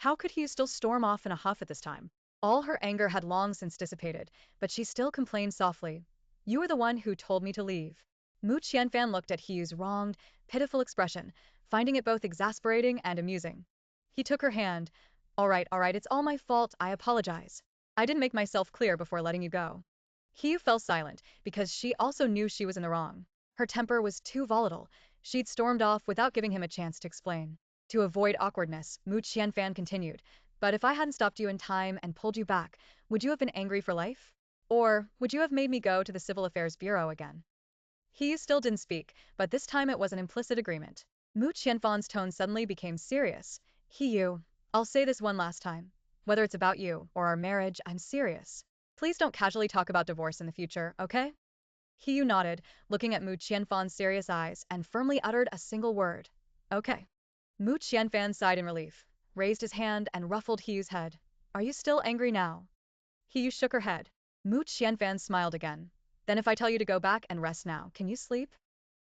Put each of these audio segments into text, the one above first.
How could he still storm off in a huff at this time? All her anger had long since dissipated, but she still complained softly. You were the one who told me to leave. Mu Qianfan looked at Hugh's wronged, pitiful expression, finding it both exasperating and amusing. He took her hand. All right, it's all my fault, I apologize. I didn't make myself clear before letting you go. Hugh fell silent, because she also knew she was in the wrong. Her temper was too volatile. She'd stormed off without giving him a chance to explain. To avoid awkwardness, Mu Qianfan continued, but if I hadn't stopped you in time and pulled you back, would you have been angry for life? Or would you have made me go to the Civil Affairs Bureau again? He still didn't speak, but this time it was an implicit agreement. Mu Qianfan's tone suddenly became serious. You, I'll say this one last time. Whether it's about you or our marriage, I'm serious. Please don't casually talk about divorce in the future, okay? He nodded, looking at Mu Qianfan's serious eyes, and firmly uttered a single word. Okay. Mu Qianfan sighed in relief, raised his hand and ruffled Hugh's head. Are you still angry now? Hugh shook her head. Mu Qianfan smiled again. Then if I tell you to go back and rest now, can you sleep?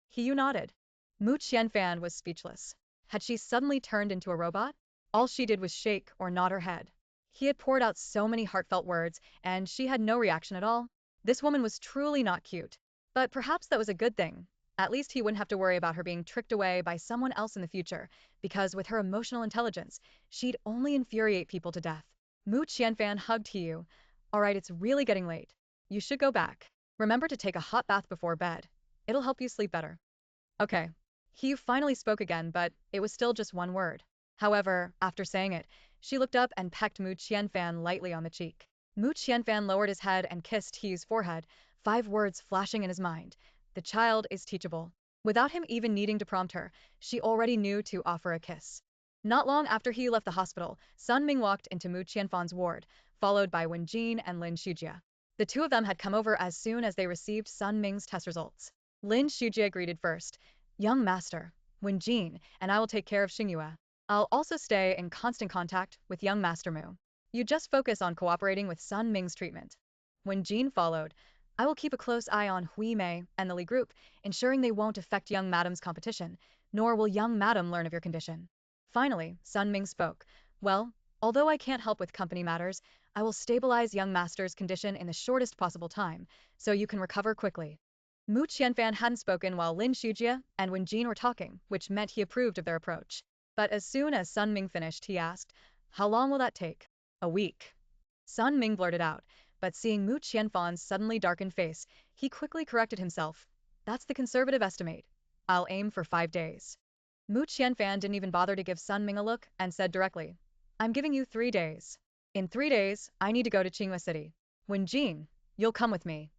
Hugh nodded. Mu Qianfan was speechless. Had she suddenly turned into a robot? All she did was shake or nod her head. He had poured out so many heartfelt words, and she had no reaction at all. This woman was truly not cute. But perhaps that was a good thing. At least he wouldn't have to worry about her being tricked away by someone else in the future, because with her emotional intelligence, she'd only infuriate people to death. Mu Qianfan hugged Hugh. All right, it's really getting late. You should go back. Remember to take a hot bath before bed. It'll help you sleep better. Okay. Hugh finally spoke again, but it was still just one word. However, after saying it, she looked up and pecked Mu Qianfan lightly on the cheek. Mu Qianfan lowered his head and kissed Hugh's forehead, 5 words flashing in his mind. The child is teachable. Without him even needing to prompt her, she already knew to offer a kiss. Not long after he left the hospital, Sun Ming walked into Mu Qianfan's ward, followed by Wen Jin and Lin Shujia. The two of them had come over as soon as they received Sun Ming's test results. Lin Shujia greeted first. Young master, Wen Jin, and I will take care of Xingyue. I'll also stay in constant contact with young master Mu. You just focus on cooperating with Sun Ming's treatment. When Jin followed, I will keep a close eye on Hui Mei and the Li group, ensuring they won't affect young madam's competition, nor will young madam learn of your condition. Finally, Sun Ming spoke. Well, although I can't help with company matters, I will stabilize young master's condition in the shortest possible time, so you can recover quickly. Mu Qianfan hadn't spoken while Lin Shujia and Wen Jin were talking, which meant he approved of their approach. But as soon as Sun Ming finished, he asked, how long will that take? A week. Sun Ming blurted out, but seeing Mu Qianfan's suddenly darkened face, he quickly corrected himself. That's the conservative estimate. I'll aim for 5 days. Mu Qianfan didn't even bother to give Sun Ming a look and said directly, I'm giving you 3 days. In 3 days, I need to go to Qinghua City. Wen Jin, you'll come with me.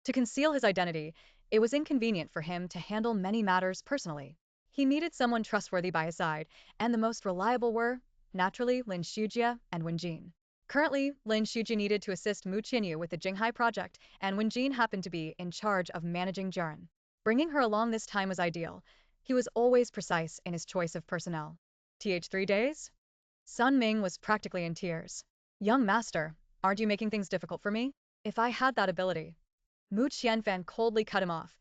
To conceal his identity, it was inconvenient for him to handle many matters personally. He needed someone trustworthy by his side, and the most reliable were, naturally, Lin Shujia and Wen Jin. Currently, Lin Shujia needed to assist Mu Qianyu with the Jinghai project, and Wen Jin happened to be in charge of managing Jiren. Bringing her along this time was ideal. He was always precise in his choice of personnel. 3 days? Sun Ming was practically in tears. Young master, aren't you making things difficult for me? If I had that ability. Mu Qianfan coldly cut him off.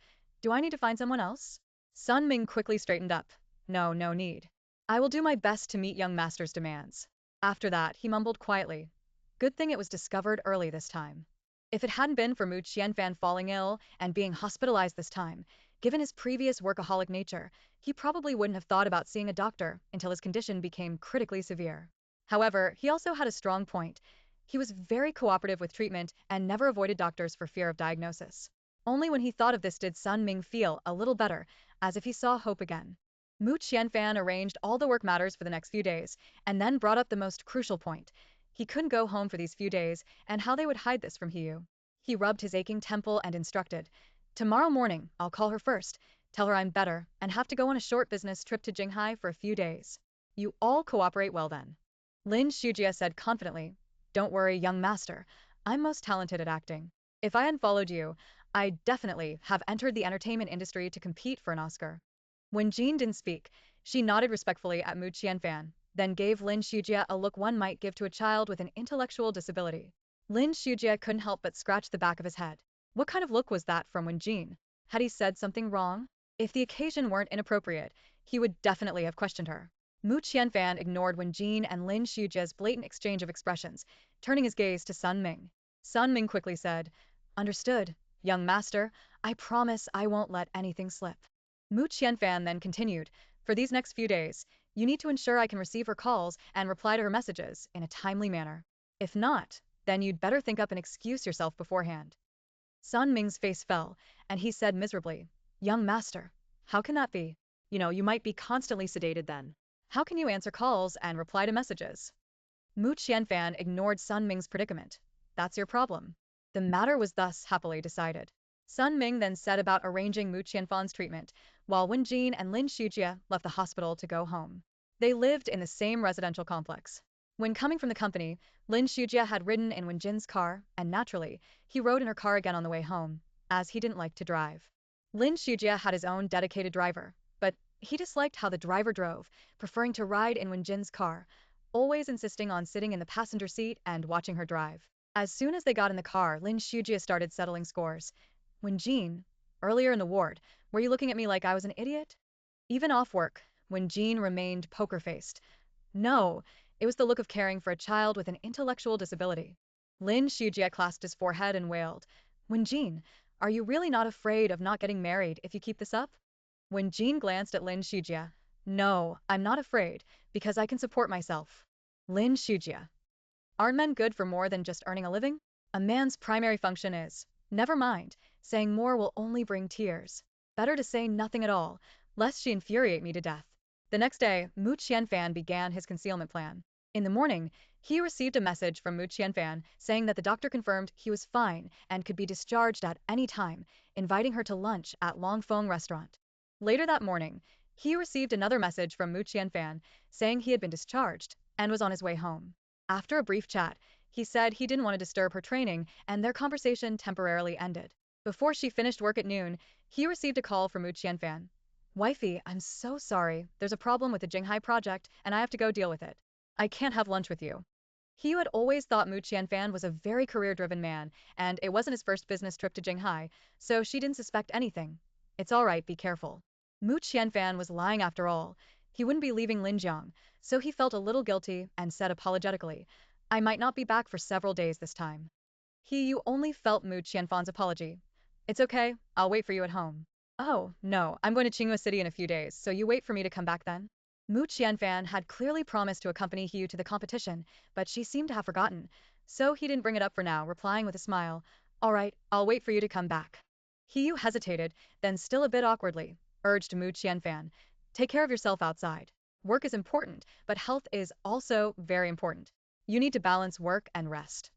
Do I need to find someone else? Sun Ming quickly straightened up. No need. I will do my best to meet young master's demands. After that, he mumbled quietly. Good thing it was discovered early this time. If it hadn't been for Mu Qianfan falling ill and being hospitalized this time, given his previous workaholic nature, he probably wouldn't have thought about seeing a doctor until his condition became critically severe. However, he also had a strong point. He was very cooperative with treatment and never avoided doctors for fear of diagnosis. Only when he thought of this did Sun Ming feel a little better, as if he saw hope again. Mu Qianfan arranged all the work matters for the next few days, and then brought up the most crucial point. He couldn't go home for these few days, and how they would hide this from Hiyu. He rubbed his aching temple and instructed, tomorrow morning, I'll call her first, tell her I'm better, and have to go on a short business trip to Jinghai for a few days. You all cooperate well then. Lin Shujia said confidently, don't worry, young master, I'm most talented at acting. If I hadn't followed you, I'd definitely have entered the entertainment industry to compete for an Oscar. When Jean didn't speak, she nodded respectfully at Mu Qianfan, then gave Lin Shujia a look one might give to a child with an intellectual disability. Lin Shujia couldn't help but scratch the back of his head. What kind of look was that from Wen Jin? Had he said something wrong? If the occasion weren't inappropriate, he would definitely have questioned her. Mu Qianfan ignored Wen Jin and Lin Xujia's blatant exchange of expressions, turning his gaze to Sun Ming. Sun Ming quickly said, "Understood, young master. I promise I won't let anything slip." Mu Qianfan then continued, "For these next few days, you need to ensure I can receive her calls and reply to her messages in a timely manner. If not, then you'd better think up and excuse yourself beforehand." Sun Ming's face fell, and he said miserably, "Young master, how can that be? You might be constantly sedated then. How can you answer calls and reply to messages?" Mu Qianfan ignored Sun Ming's predicament. "That's your problem." The matter was thus happily decided. Sun Ming then set about arranging Mu Qianfan's treatment, while Wen Jin and Lin Shujia left the hospital to go home. They lived in the same residential complex. When coming from the company, Lin Shujia had ridden in Wen Jin's car, and naturally, he rode in her car again on the way home, as he didn't like to drive. Lin Shujia had his own dedicated driver, but he disliked how the driver drove, preferring to ride in Wen Jin's car, always insisting on sitting in the passenger seat and watching her drive. As soon as they got in the car, Lin Shujia started settling scores. "Wen Jin, earlier in the ward, were you looking at me like I was an idiot?" Even off work, Wen Jin remained poker-faced. "No, it was the look of caring for a child with an intellectual disability." Lin Shujia clasped his forehead and wailed, "Wen Jin, are you really not afraid of not getting married if you keep this up?" Wen Jin glanced at Lin Shujia. "No, I'm not afraid, because I can support myself." Lin Shujia. "Aren't men good for more than just earning a living? A man's primary function is, never mind, saying more will only bring tears. Better to say nothing at all, lest she infuriate me to death." The next day, Mu Qianfan began his concealment plan. In the morning, he received a message from Mu Qianfan saying that the doctor confirmed he was fine and could be discharged at any time, inviting her to lunch at Longfeng Restaurant. Later that morning, he received another message from Mu Qianfan saying he had been discharged and was on his way home. After a brief chat, he said he didn't want to disturb her training, and their conversation temporarily ended. Before she finished work at noon, he received a call from Mu Qianfan. "Wifey, I'm so sorry. There's a problem with the Jinghai project, and I have to go deal with it. I can't have lunch with you." He had always thought Mu Qianfan was a very career-driven man, and it wasn't his first business trip to Jinghai, so she didn't suspect anything. "It's all right, be careful." Mu Qianfan was lying after all. He wouldn't be leaving Linjiang, so he felt a little guilty and said apologetically, "I might not be back for several days this time." You only felt Mu Qianfan's apology. "It's okay, I'll wait for you at home." "Oh, no, I'm going to Tsinghua City in a few days, so you wait for me to come back then?" Mu Qianfan had clearly promised to accompany Hiyu to the competition, but she seemed to have forgotten, so he didn't bring it up for now, replying with a smile, "All right, I'll wait for you to come back." Hiyu hesitated, then still a bit awkwardly, urged Mu Qianfan, "Take care of yourself outside. Work is important, but health is also very important. You need to balance work and rest."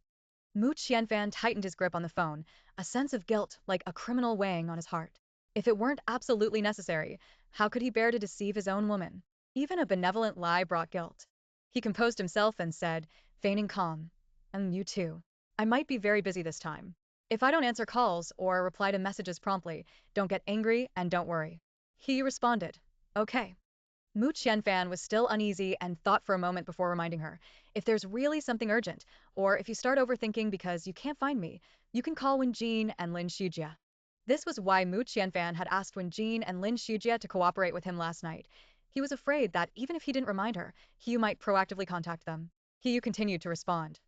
Mu Qianfan tightened his grip on the phone, a sense of guilt like a criminal weighing on his heart. If it weren't absolutely necessary, how could he bear to deceive his own woman? Even a benevolent lie brought guilt. He composed himself and said, feigning calm, "And you too. I might be very busy this time. If I don't answer calls or reply to messages promptly, don't get angry and don't worry." He responded, "Okay." Mu Qianfan was still uneasy and thought for a moment before reminding her, "If there's really something urgent, or if you start overthinking because you can't find me, you can call Wen Jin and Lin Shujia." This was why Mu Qianfan had asked Wen Jin and Lin Shujia to cooperate with him last night. He was afraid that even if he didn't remind her, Hiyu might proactively contact them. Hiyu continued to respond.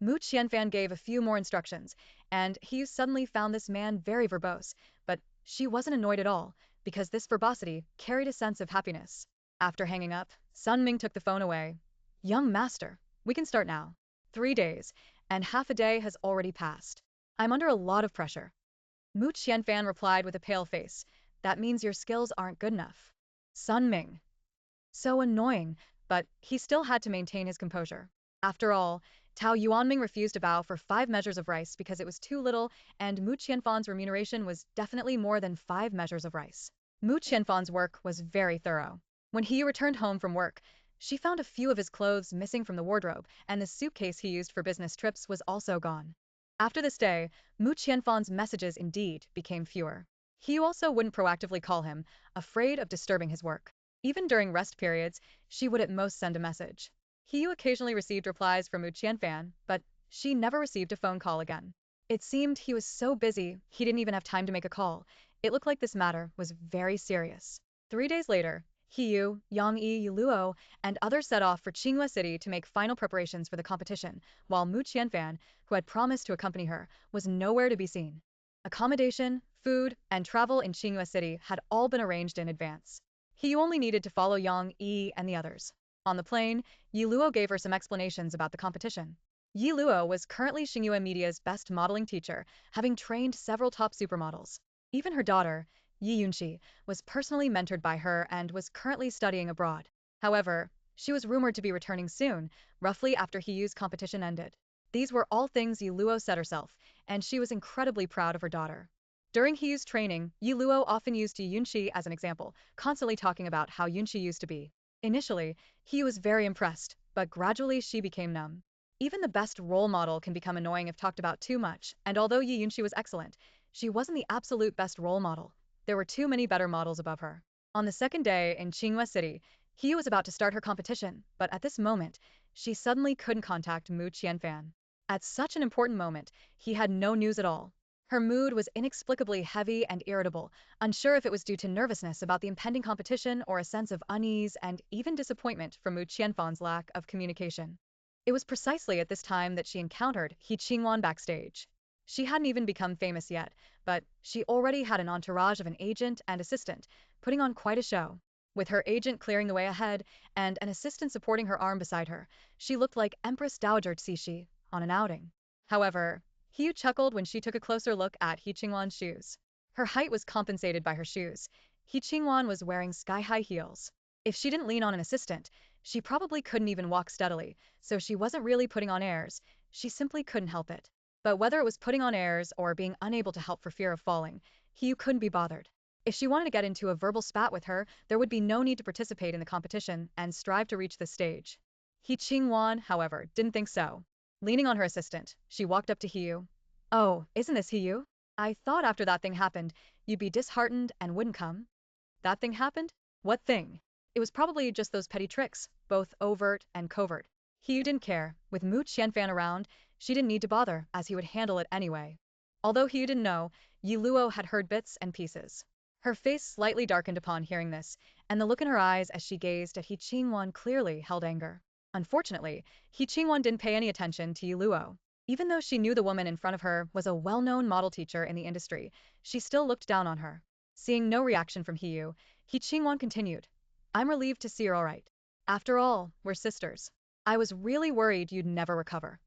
Mu Qianfan gave a few more instructions, and Hiyu suddenly found this man very verbose, but she wasn't annoyed at all, because this verbosity carried a sense of happiness. After hanging up, Sun Ming took the phone away. "Young master, we can start now. 3 days, and half a day has already passed. I'm under a lot of pressure." Mu Qianfan replied with a pale face, "That means your skills aren't good enough." Sun Ming. So annoying, but he still had to maintain his composure. After all, Tao Yuanming refused to bow for 5 measures of rice because it was too little, and Mu Qianfan's remuneration was definitely more than 5 measures of rice. Mu Qianfan's work was very thorough. When he returned home from work, she found a few of his clothes missing from the wardrobe, and the suitcase he used for business trips was also gone. After this day, Mu Qianfan's messages indeed became fewer. He also wouldn't proactively call him, afraid of disturbing his work. Even during rest periods, she would at most send a message. Hiyu occasionally received replies from Mu Qianfan, but she never received a phone call again. It seemed he was so busy, he didn't even have time to make a call. It looked like this matter was very serious. 3 days later, Hiyu, Yang-yi, Luo, and others set off for Qinghua City to make final preparations for the competition, while Mu Qianfan, who had promised to accompany her, was nowhere to be seen. Accommodation, food, and travel in Qinghua City had all been arranged in advance. Hiyu only needed to follow Yang, Yi, and the others. On the plane, Yi Luo gave her some explanations about the competition. Yi Luo was currently Xinghua Media's best modeling teacher, having trained several top supermodels. Even her daughter, Yi Yunqi, was personally mentored by her and was currently studying abroad. However, she was rumored to be returning soon, roughly after Hiyu's competition ended. These were all things Yi Luo said herself, and she was incredibly proud of her daughter. During Hiyu's training, Yi Luo often used Yi Yunqi as an example, constantly talking about how Yunqi used to be. Initially, Hiyu was very impressed, but gradually she became numb. Even the best role model can become annoying if talked about too much, and although Yi Yunqi was excellent, she wasn't the absolute best role model. There were too many better models above her. On the second day in Qinghua City, Hiyu was about to start her competition, but at this moment, she suddenly couldn't contact Mu Qianfan. At such an important moment, he had no news at all. Her mood was inexplicably heavy and irritable, unsure if it was due to nervousness about the impending competition or a sense of unease and even disappointment from Mu Qianfan's lack of communication. It was precisely at this time that she encountered He Qingwan backstage. She hadn't even become famous yet, but she already had an entourage of an agent and assistant, putting on quite a show. With her agent clearing the way ahead and an assistant supporting her arm beside her, she looked like Empress Dowager Cixi on an outing. However, Hiyu chuckled when she took a closer look at He Qingwan's shoes. Her height was compensated by her shoes. He Qingwan was wearing sky-high heels. If she didn't lean on an assistant, she probably couldn't even walk steadily, so she wasn't really putting on airs, she simply couldn't help it. But whether it was putting on airs or being unable to help for fear of falling, Hiyu couldn't be bothered. If she wanted to get into a verbal spat with her, there would be no need to participate in the competition and strive to reach this stage. He Qingwan, however, didn't think so. Leaning on her assistant, she walked up to Hiyu. "Oh, isn't this Hiyu? I thought after that thing happened, you'd be disheartened and wouldn't come." "That thing happened? What thing?" It was probably just those petty tricks, both overt and covert. Hiyu didn't care. With Mu Qianfan around, she didn't need to bother, as he would handle it anyway. Although Hiyu didn't know, Yi Luo had heard bits and pieces. Her face slightly darkened upon hearing this, and the look in her eyes as she gazed at He Qingwan clearly held anger. Unfortunately, He Qingwan didn't pay any attention to Yi Luo. Even though she knew the woman in front of her was a well-known model teacher in the industry, she still looked down on her. Seeing no reaction from Hiyu, He Qingwan continued. "I'm relieved to see you're all right. After all, we're sisters. I was really worried you'd never recover."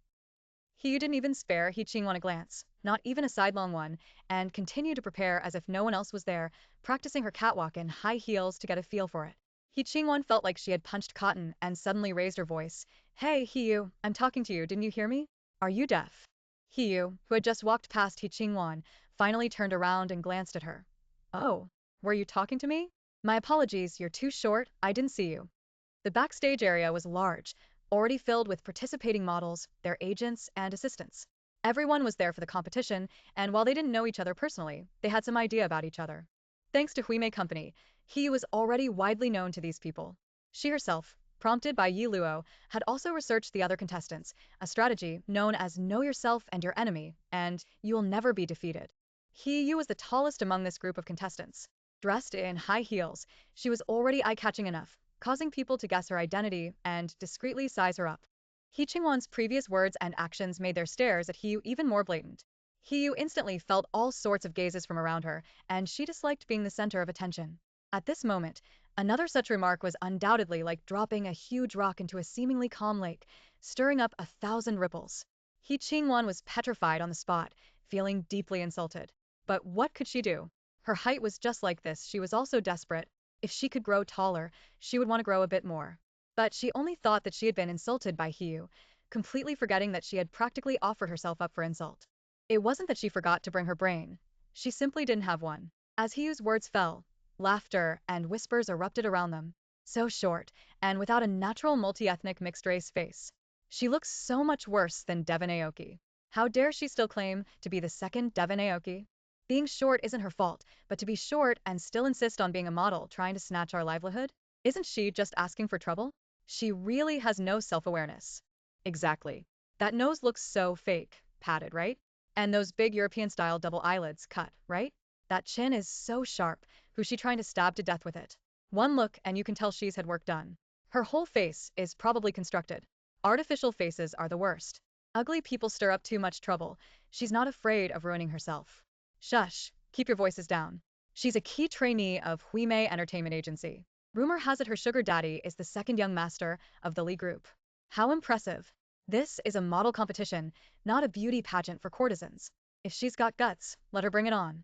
Hiyu didn't even spare He Qingwan a glance, not even a sidelong one, and continued to prepare as if no one else was there, practicing her catwalk in high heels to get a feel for it. He Qingwan felt like she had punched cotton and suddenly raised her voice. "Hey, Hiyu, I'm talking to you, didn't you hear me? Are you deaf?" Hiyu, who had just walked past He Qingwan, finally turned around and glanced at her. "Oh, were you talking to me? My apologies, you're too short, I didn't see you." The backstage area was large, already filled with participating models, their agents, and assistants. Everyone was there for the competition, and while they didn't know each other personally, they had some idea about each other. Thanks to Huime Company, he was already widely known to these people. She herself, prompted by Yi Luo, had also researched the other contestants, a strategy known as know yourself and your enemy, and you will never be defeated. Hiyu was the tallest among this group of contestants. Dressed in high heels, she was already eye-catching enough, causing people to guess her identity and discreetly size her up. He Qingwan's previous words and actions made their stares at Hiyu even more blatant. Hiyu instantly felt all sorts of gazes from around her, and she disliked being the center of attention. At this moment, another such remark was undoubtedly like dropping a huge rock into a seemingly calm lake, stirring up 1,000 ripples. He Qingwan was petrified on the spot, feeling deeply insulted. But what could she do? Her height was just like this, she was also desperate. If she could grow taller, she would want to grow a bit more. But she only thought that she had been insulted by Hiyu, completely forgetting that she had practically offered herself up for insult. It wasn't that she forgot to bring her brain. She simply didn't have one. As Hiyu's words fell, laughter and whispers erupted around them. So short, and without a natural multi-ethnic mixed-race face. She looks so much worse than Devon Aoki. How dare she still claim to be the second Devon Aoki? Being short isn't her fault, but to be short and still insist on being a model trying to snatch our livelihood? Isn't she just asking for trouble? She really has no self-awareness. Exactly. That nose looks so fake, padded, right? And those big European-style double eyelids cut, right? That chin is so sharp, who's she trying to stab to death with it? One look and you can tell she's had work done. Her whole face is probably constructed. Artificial faces are the worst. Ugly people stir up too much trouble. She's not afraid of ruining herself. Shush, keep your voices down. She's a key trainee of Huime Entertainment Agency. Rumor has it her sugar daddy is the second young master of the Lee Group. How impressive. This is a model competition, not a beauty pageant for courtesans. If she's got guts, let her bring it on.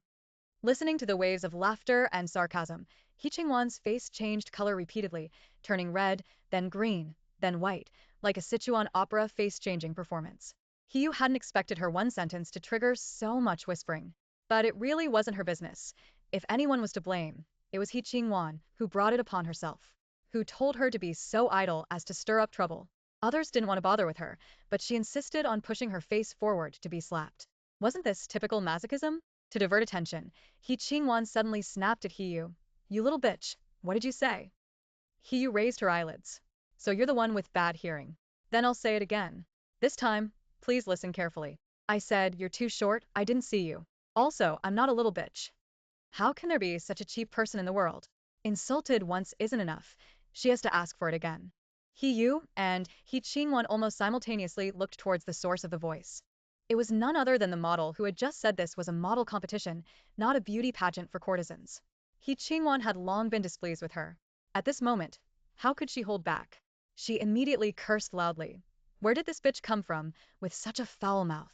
Listening to the waves of laughter and sarcasm, He Ching-wan's face changed color repeatedly, turning red, then green, then white, like a Sichuan opera face-changing performance. He hadn't expected her one sentence to trigger so much whispering. But it really wasn't her business. If anyone was to blame, it was He Ching-wan, who brought it upon herself, who told her to be so idle as to stir up trouble. Others didn't want to bother with her, but she insisted on pushing her face forward to be slapped. Wasn't this typical masochism? To divert attention, He Ching-wan suddenly snapped at Hiyu. You little bitch, what did you say? Hiyu raised her eyelids. So you're the one with bad hearing. Then I'll say it again. This time, please listen carefully. I said, you're too short, I didn't see you. Also, I'm not a little bitch. How can there be such a cheap person in the world? Insulted once isn't enough. She has to ask for it again. Hiyu and He Ching-wan almost simultaneously looked towards the source of the voice. It was none other than the model who had just said this was a model competition, not a beauty pageant for courtesans. He Ching-wan had long been displeased with her. At this moment, how could she hold back? She immediately cursed loudly. Where did this bitch come from, with such a foul mouth?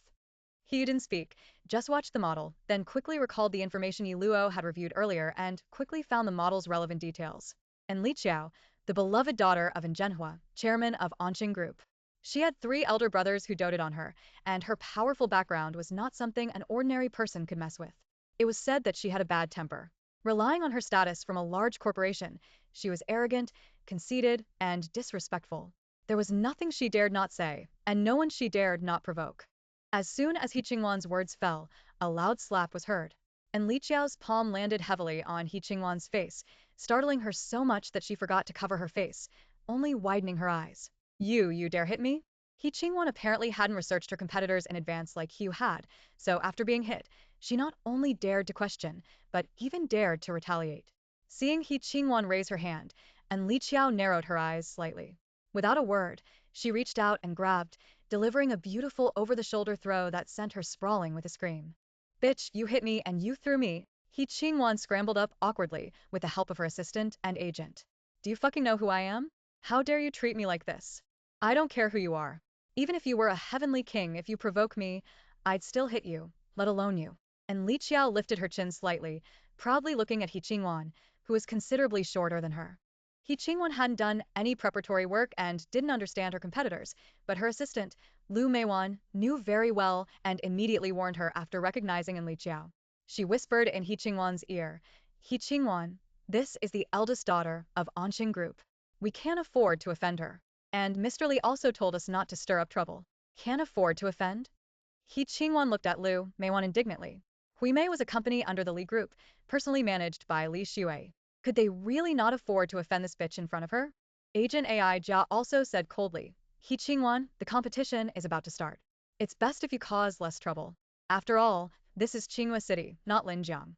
He didn't speak, just watched the model, then quickly recalled the information Yi Luo had reviewed earlier and quickly found the model's relevant details. And Li Qiao, the beloved daughter of Zhenhua, chairman of Anqing Group. She had 3 elder brothers who doted on her, and her powerful background was not something an ordinary person could mess with. It was said that she had a bad temper. Relying on her status from a large corporation, she was arrogant, conceited, and disrespectful. There was nothing she dared not say, and no one she dared not provoke. As soon as He Ching-wan's words fell, a loud slap was heard, and Li Qiao's palm landed heavily on He Ching-wan's face, startling her so much that she forgot to cover her face, only widening her eyes. You dare hit me? He Ching-wan apparently hadn't researched her competitors in advance like Hugh had, so after being hit, she not only dared to question, but even dared to retaliate. Seeing He Ching-wan raise her hand, and Li Qiao narrowed her eyes slightly. Without a word, she reached out and grabbed, delivering a beautiful over-the-shoulder throw that sent her sprawling with a scream. Bitch, you hit me and you threw me. He Ching-wan scrambled up awkwardly with the help of her assistant and agent. Do you fucking know who I am? How dare you treat me like this? I don't care who you are. Even if you were a heavenly king, if you provoke me, I'd still hit you, let alone you. And Li Qiao lifted her chin slightly, proudly looking at He Ching-wan, who was considerably shorter than her. He Ching-wan hadn't done any preparatory work and didn't understand her competitors, but her assistant, Lu Meiwan, knew very well and immediately warned her after recognizing in Li Qiao. She whispered in He Ching-wan's ear, He Ching-wan, this is the eldest daughter of Anqing Group. We can't afford to offend her. And Mr. Li also told us not to stir up trouble. Can't afford to offend? He Ching-wan looked at Lu Meiwan indignantly. Huimei was a company under the Li Group, personally managed by Li Shuai. Could they really not afford to offend this bitch in front of her? Agent AI Jia also said coldly, He Ching-wan, the competition is about to start. It's best if you cause less trouble. After all, this is Qinghua City, not Linjiang.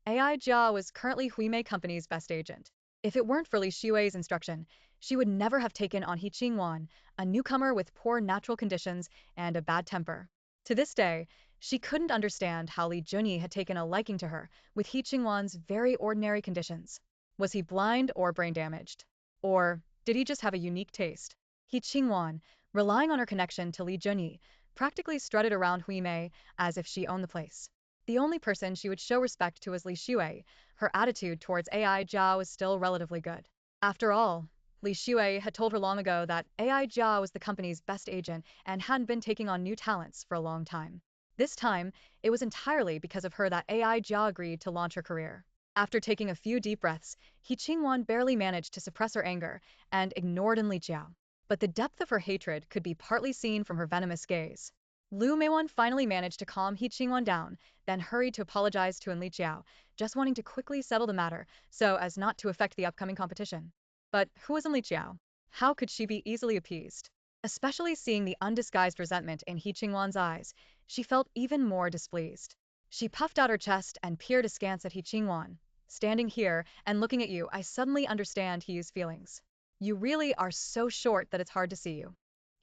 AI Jia was currently Huimei Company's best agent. If it weren't for Li Shui's instruction, she would never have taken on He Ching-wan, a newcomer with poor natural conditions and a bad temper. To this day, she couldn't understand how Li Junyi had taken a liking to her with He Ching-wan's very ordinary conditions. Was he blind or brain damaged? Or did he just have a unique taste? He Ching-wan, relying on her connection to Li Junyi, practically strutted around Huimei as if she owned the place. The only person she would show respect to was Li Shuai. Her attitude towards AI Jia was still relatively good. After all, Li Shuai had told her long ago that AI Jia was the company's best agent and hadn't been taking on new talents for a long time. This time, it was entirely because of her that AI Jia agreed to launch her career. After taking a few deep breaths, He Ching-wan barely managed to suppress her anger and ignored Li Qiao. But the depth of her hatred could be partly seen from her venomous gaze. Lu Meiwan finally managed to calm He Ching-wan down, then hurried to apologize to Li Qiao, just wanting to quickly settle the matter so as not to affect the upcoming competition. But who was Li Qiao? How could she be easily appeased? Especially seeing the undisguised resentment in He Ching-wan's eyes, she felt even more displeased. She puffed out her chest and peered askance at He Ching-wan. Standing here and looking at you, I suddenly understand Hiyu's feelings. You really are so short that it's hard to see you.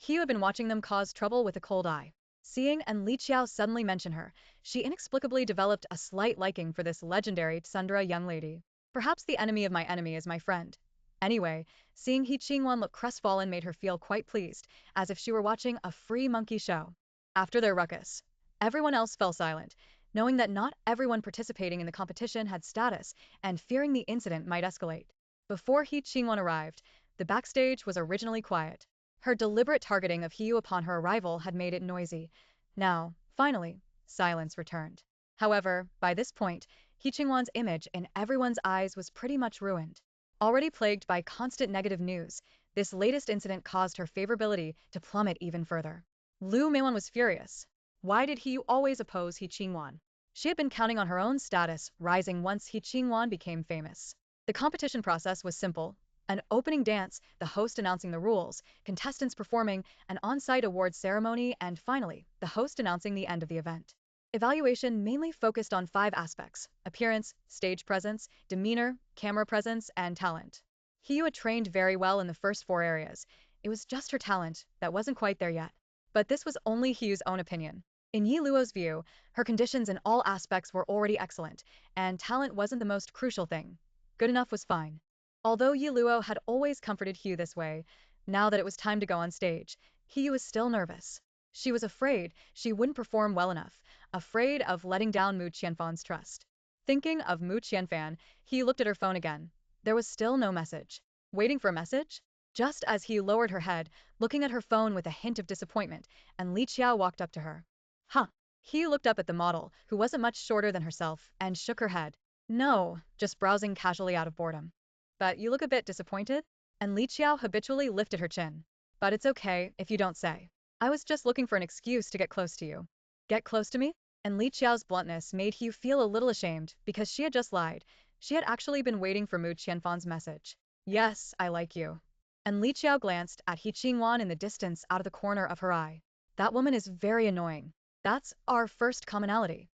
Hiyu had been watching them cause trouble with a cold eye. Seeing and Li Qiao suddenly mention her, she inexplicably developed a slight liking for this legendary tsundere young lady. Perhaps the enemy of my enemy is my friend. Anyway, seeing He Qingwan look crestfallen made her feel quite pleased, as if she were watching a free monkey show. After their ruckus, everyone else fell silent, knowing that not everyone participating in the competition had status and fearing the incident might escalate. Before He Qingwan arrived, the backstage was originally quiet. Her deliberate targeting of Hiyu upon her arrival had made it noisy. Now, finally, silence returned. However, by this point, He Qingwan's image in everyone's eyes was pretty much ruined. Already plagued by constant negative news, this latest incident caused her favorability to plummet even further. Lu Meiwan was furious. Why did Hiyu always oppose He Qingwan? She had been counting on her own status rising once He Qingwan became famous. The competition process was simple. An opening dance, the host announcing the rules, contestants performing, an on-site awards ceremony, and finally, the host announcing the end of the event. Evaluation mainly focused on 5 aspects: appearance, stage presence, demeanor, camera presence, and talent. Hiyu had trained very well in the first 4 areas. It was just her talent that wasn't quite there yet. But this was only Hiyu's own opinion. In Yi Luo's view, her conditions in all aspects were already excellent, and talent wasn't the most crucial thing. Good enough was fine. Although Yi Luo had always comforted Hiyu this way, now that it was time to go on stage, Hiyu was still nervous. She was afraid she wouldn't perform well enough, afraid of letting down Mu Qianfan's trust. Thinking of Mu Qianfan, Hiyu looked at her phone again. There was still no message. Waiting for a message? Just as Hiyu lowered her head, looking at her phone with a hint of disappointment, and Li Qiao walked up to her. Huh. Hiyu looked up at the model, who wasn't much shorter than herself, and shook her head. No, just browsing casually out of boredom. But you look a bit disappointed? And Li Qiao habitually lifted her chin. But it's okay if you don't say. I was just looking for an excuse to get close to you. Get close to me? And Li Qiao's bluntness made Hiyu feel a little ashamed because she had just lied. She had actually been waiting for Mu Qianfan's message. Yes, I like you. And Li Qiao glanced at He Qingwan in the distance out of the corner of her eye. That woman is very annoying. That's our first commonality.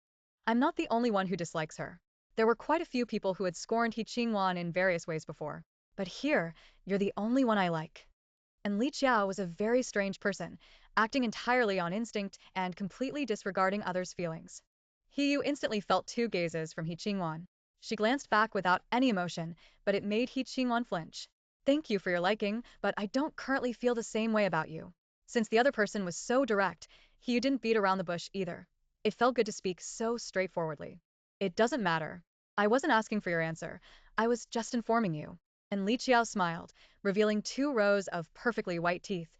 I'm not the only one who dislikes her. There were quite a few people who had scorned He Qingwan in various ways before. But here, you're the only one I like. And Li Qiao was a very strange person, acting entirely on instinct and completely disregarding others' feelings. Hiyu instantly felt 2 gazes from He Qingwan. She glanced back without any emotion, but it made He Qingwan flinch. Thank you for your liking, but I don't currently feel the same way about you. Since the other person was so direct, Hiyu didn't beat around the bush either. It felt good to speak so straightforwardly. It doesn't matter. I wasn't asking for your answer. I was just informing you. And Li Qiao smiled, revealing 2 rows of perfectly white teeth.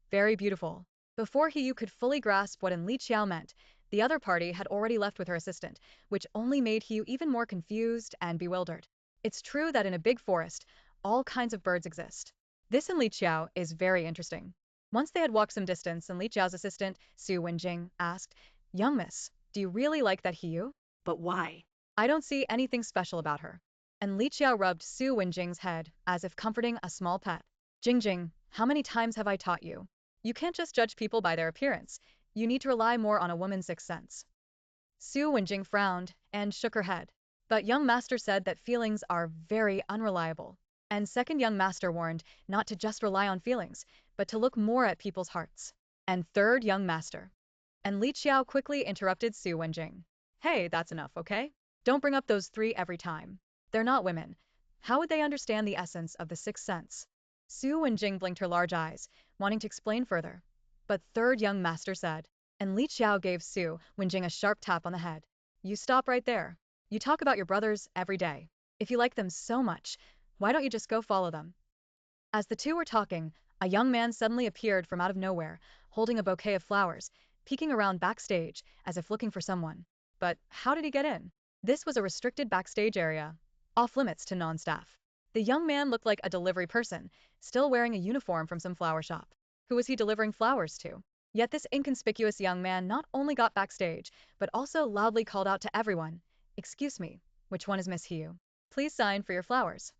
Very beautiful. Before Hiyu could fully grasp what Li Qiao meant, the other party had already left with her assistant, which only made Hiyu even more confused and bewildered. It's true that in a big forest, all kinds of birds exist. This in Li Qiao is very interesting. Once they had walked some distance and Li Qiao's assistant, Su Wenjing, asked, Young miss, do you really like that Hiyu? But why? I don't see anything special about her. And Li Qiao rubbed Su Wenjing's head, as if comforting a small pet. Jingjing, how many times have I taught you? You can't just judge people by their appearance. You need to rely more on a woman's 6th sense. Su Wenjing frowned and shook her head. But young master said that feelings are very unreliable. And second young master warned not to just rely on feelings, but to look more at people's hearts. And third young master. And Li Qiao quickly interrupted Su Wenjing. Hey, that's enough, okay? Don't bring up those 3 every time. They're not women. How would they understand the essence of the 6th sense? Su Wenjing blinked her large eyes, wanting to explain further. But third young master said. And Li Qiao gave Su Wenjing a sharp tap on the head. You stop right there. You talk about your brothers every day. If you like them so much, why don't you just go follow them? As the 2 were talking, a young man suddenly appeared from out of nowhere, holding a bouquet of flowers, peeking around backstage as if looking for someone. But how did he get in? This was a restricted backstage area, off limits to non-staff. The young man looked like a delivery person, still wearing a uniform from some flower shop. Who was he delivering flowers to? Yet this inconspicuous young man not only got backstage, but also loudly called out to everyone, Excuse me, which one is Miss Hiyu? Please sign for your flowers.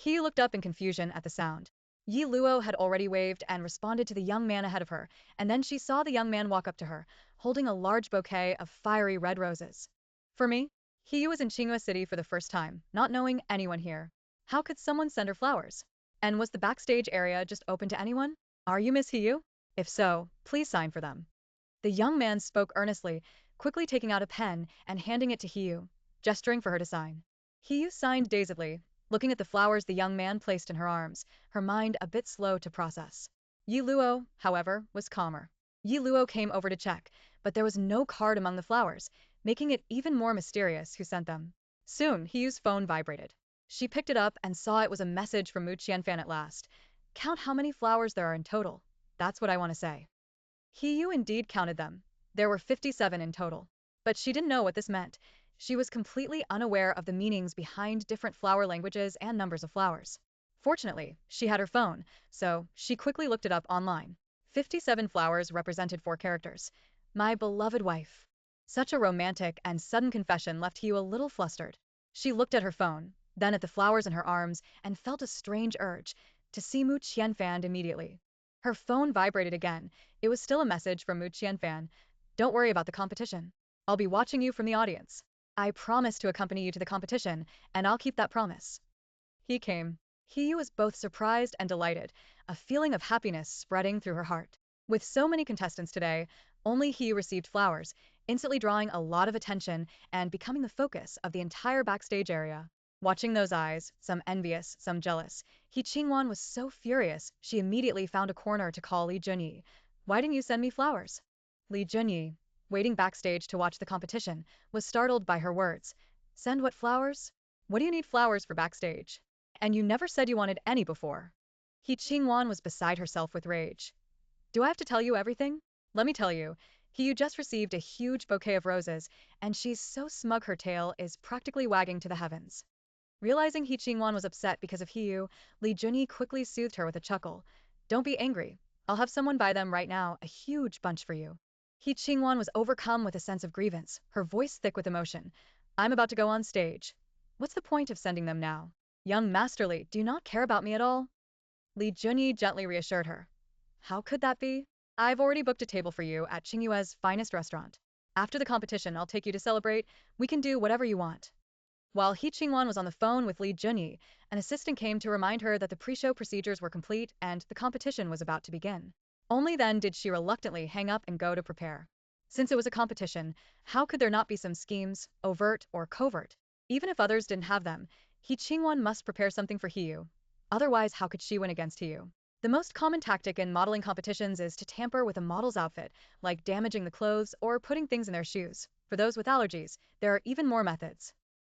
Hiyu looked up in confusion at the sound. Yi Luo had already waved and responded to the young man ahead of her, and then she saw the young man walk up to her, holding a large bouquet of fiery red roses. For me? He was in Qinghua City for the first time, not knowing anyone here. How could someone send her flowers? And was the backstage area just open to anyone? Are you Miss Hiyu? If so, please sign for them. The young man spoke earnestly, quickly taking out a pen and handing it to Hiyu, gesturing for her to sign. Hiyu signed dazedly, looking at the flowers the young man placed in her arms, her mind a bit slow to process. Yi Luo, however, was calmer. Yi Luo came over to check, but there was no card among the flowers, making it even more mysterious who sent them. Soon, Hiyu's phone vibrated. She picked it up and saw it was a message from Mu Qianfan at last. Count how many flowers there are in total. That's what I want to say. Hiyu indeed counted them. There were 57 in total. But she didn't know what this meant. She was completely unaware of the meanings behind different flower languages and numbers of flowers. Fortunately, she had her phone, so she quickly looked it up online. 57 flowers represented 4 characters. My beloved wife. Such a romantic and sudden confession left Hiyu a little flustered. She looked at her phone, then at the flowers in her arms, and felt a strange urge to see Mu Qianfan immediately. Her phone vibrated again. It was still a message from Mu Qianfan. Don't worry about the competition. I'll be watching you from the audience. I promise to accompany you to the competition, and I'll keep that promise. He came. He was both surprised and delighted, a feeling of happiness spreading through her heart. With so many contestants today, only he received flowers, instantly drawing a lot of attention and becoming the focus of the entire backstage area. Watching those eyes, some envious, some jealous, He Qingwan was so furious she immediately found a corner to call Li Junyi. Why didn't you send me flowers? Li Junyi, waiting backstage to watch the competition, was startled by her words. Send what flowers? What do you need flowers for backstage? And you never said you wanted any before. He Qingwan was beside herself with rage. Do I have to tell you everything? Let me tell you, Hiyu just received a huge bouquet of roses, and she's so smug her tail is practically wagging to the heavens. Realizing He Qingwan was upset because of Hiyu, Li Junyi quickly soothed her with a chuckle. Don't be angry. I'll have someone buy them right now, a huge bunch for you. He Qingwan was overcome with a sense of grievance, her voice thick with emotion. I'm about to go on stage. What's the point of sending them now? Young Masterly, do you not care about me at all? Li Junyi gently reassured her. How could that be? I've already booked a table for you at Qingyue's finest restaurant. After the competition, I'll take you to celebrate. We can do whatever you want. While He Qingwan was on the phone with Li Junyi, an assistant came to remind her that the pre-show procedures were complete and the competition was about to begin. Only then did she reluctantly hang up and go to prepare. Since it was a competition, how could there not be some schemes, overt or covert? Even if others didn't have them, He Qingwan must prepare something for Hiyu. Otherwise, how could she win against Hiyu? The most common tactic in modeling competitions is to tamper with a model's outfit, like damaging the clothes or putting things in their shoes. For those with allergies, there are even more methods.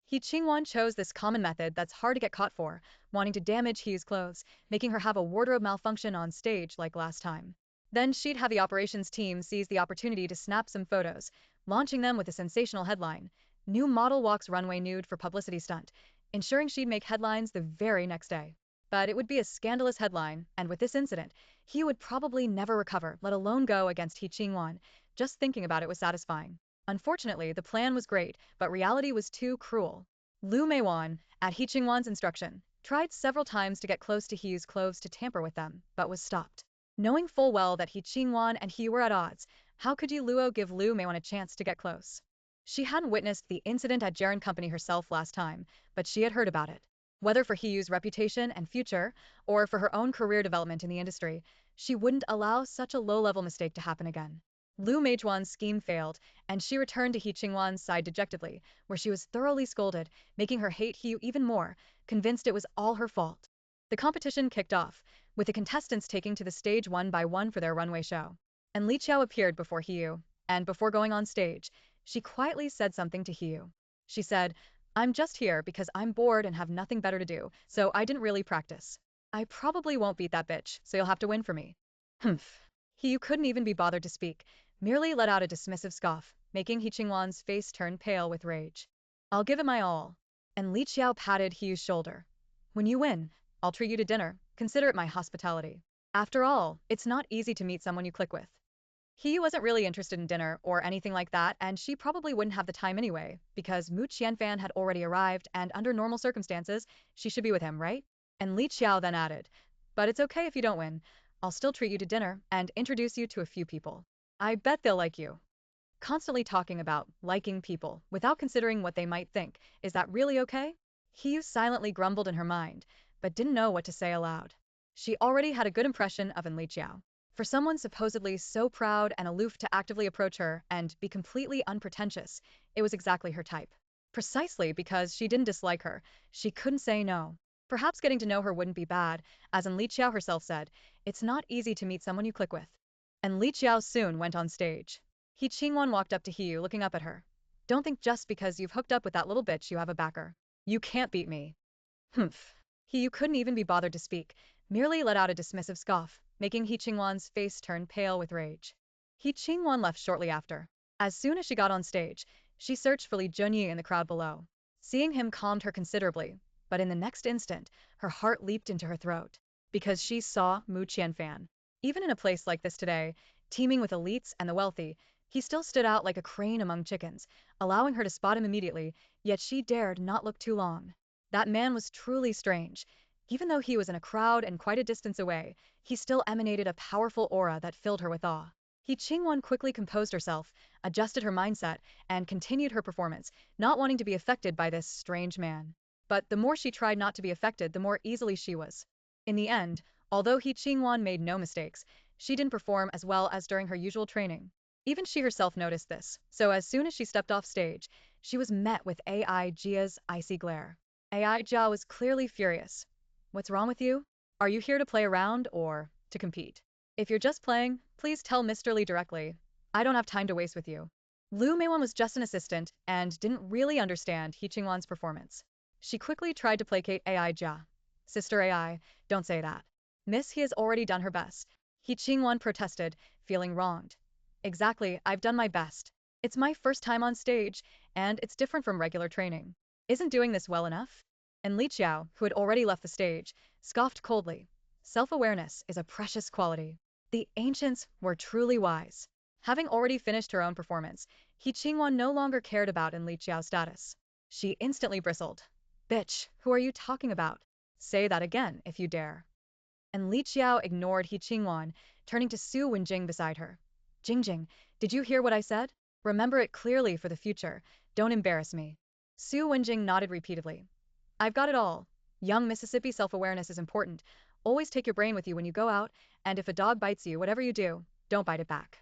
He Qingwan chose this common method that's hard to get caught for, wanting to damage Hiyu's clothes, making her have a wardrobe malfunction on stage like last time. Then she'd have the operations team seize the opportunity to snap some photos, launching them with a sensational headline. New model walks runway nude for publicity stunt, ensuring she'd make headlines the very next day. But it would be a scandalous headline, and with this incident, Hiyu would probably never recover, let alone go against He Qingwan. Just thinking about it was satisfying. Unfortunately, the plan was great, but reality was too cruel. Lu Meiwan, at He Qingwan's instruction, tried several times to get close to Hiyu's clothes to tamper with them, but was stopped. Knowing full well that He Qingwan and Hiyu were at odds, how could Yi Luo give Lu Meiwan a chance to get close? She hadn't witnessed the incident at Jaren Company herself last time, but she had heard about it. Whether for Hiyu's reputation and future, or for her own career development in the industry, she wouldn't allow such a low-level mistake to happen again. Lu Meijuan's scheme failed, and she returned to He Qingwan's side dejectedly, where she was thoroughly scolded, making her hate Hiyu even more, convinced it was all her fault. The competition kicked off, with the contestants taking to the stage one by one for their runway show. And Li Qiao appeared before Hiyu, and before going on stage, she quietly said something to Hiyu. She said, I'm just here because I'm bored and have nothing better to do, so I didn't really practice. I probably won't beat that bitch, so you'll have to win for me. Humph. Hiyu couldn't even be bothered to speak, merely let out a dismissive scoff, making He Qingwan's face turn pale with rage. I'll give it my all. And Li Qiao patted Hiyu's shoulder. When you win, I'll treat you to dinner, consider it my hospitality. After all, it's not easy to meet someone you click with. He wasn't really interested in dinner or anything like that, and she probably wouldn't have the time anyway, because Mu Qianfan had already arrived and under normal circumstances, she should be with him, right? And Li Qiao then added, but it's okay if you don't win. I'll still treat you to dinner and introduce you to a few people. I bet they'll like you. Constantly talking about liking people without considering what they might think. Is that really okay? Hiyu silently grumbled in her mind, but didn't know what to say aloud. She already had a good impression of Li Qiao. For someone supposedly so proud and aloof to actively approach her and be completely unpretentious, it was exactly her type. Precisely because she didn't dislike her, she couldn't say no. Perhaps getting to know her wouldn't be bad, as Li Qiao herself said, it's not easy to meet someone you click with. And Li Qiao soon went on stage. He Qingwan walked up to Hiyu looking up at her. Don't think just because you've hooked up with that little bitch you have a backer. You can't beat me. Humph. Hiyu couldn't even be bothered to speak, merely let out a dismissive scoff, making He Qingwan's face turn pale with rage. He Qingwan left shortly after. As soon as she got on stage, she searched for Li Junyi in the crowd below. Seeing him calmed her considerably, but in the next instant, her heart leaped into her throat. Because she saw Mu Qianfan. Even in a place like this today, teeming with elites and the wealthy, he still stood out like a crane among chickens, allowing her to spot him immediately, yet she dared not look too long. That man was truly strange. Even though he was in a crowd and quite a distance away, he still emanated a powerful aura that filled her with awe. He Qingwan quickly composed herself, adjusted her mindset, and continued her performance, not wanting to be affected by this strange man. But the more she tried not to be affected, the more easily she was. In the end, although He Qingwan made no mistakes, she didn't perform as well as during her usual training. Even she herself noticed this, so as soon as she stepped off stage, she was met with AI Jia's icy glare. AI Jia was clearly furious. What's wrong with you? Are you here to play around or to compete? If you're just playing, please tell Mr. Li directly. I don't have time to waste with you. Lu Meiwan was just an assistant and didn't really understand He Qingwan's performance. She quickly tried to placate AI Jia. Sister AI, don't say that. Miss, he has already done her best. He Qingwan protested, feeling wronged. Exactly, I've done my best. It's my first time on stage, and it's different from regular training. Isn't doing this well enough? And Li Qiao, who had already left the stage, scoffed coldly. Self-awareness is a precious quality. The ancients were truly wise. Having already finished her own performance, He Qingwan no longer cared about Li Qiao's status. She instantly bristled. Bitch, who are you talking about? Say that again, if you dare. And Li Qiao ignored He Qingwan, turning to Su Wenjing beside her. Jingjing, did you hear what I said? Remember it clearly for the future. Don't embarrass me. Su Wenjing nodded repeatedly. I've got it all. Young Mississippi self-awareness is important. Always take your brain with you when you go out, and if a dog bites you, whatever you do, don't bite it back.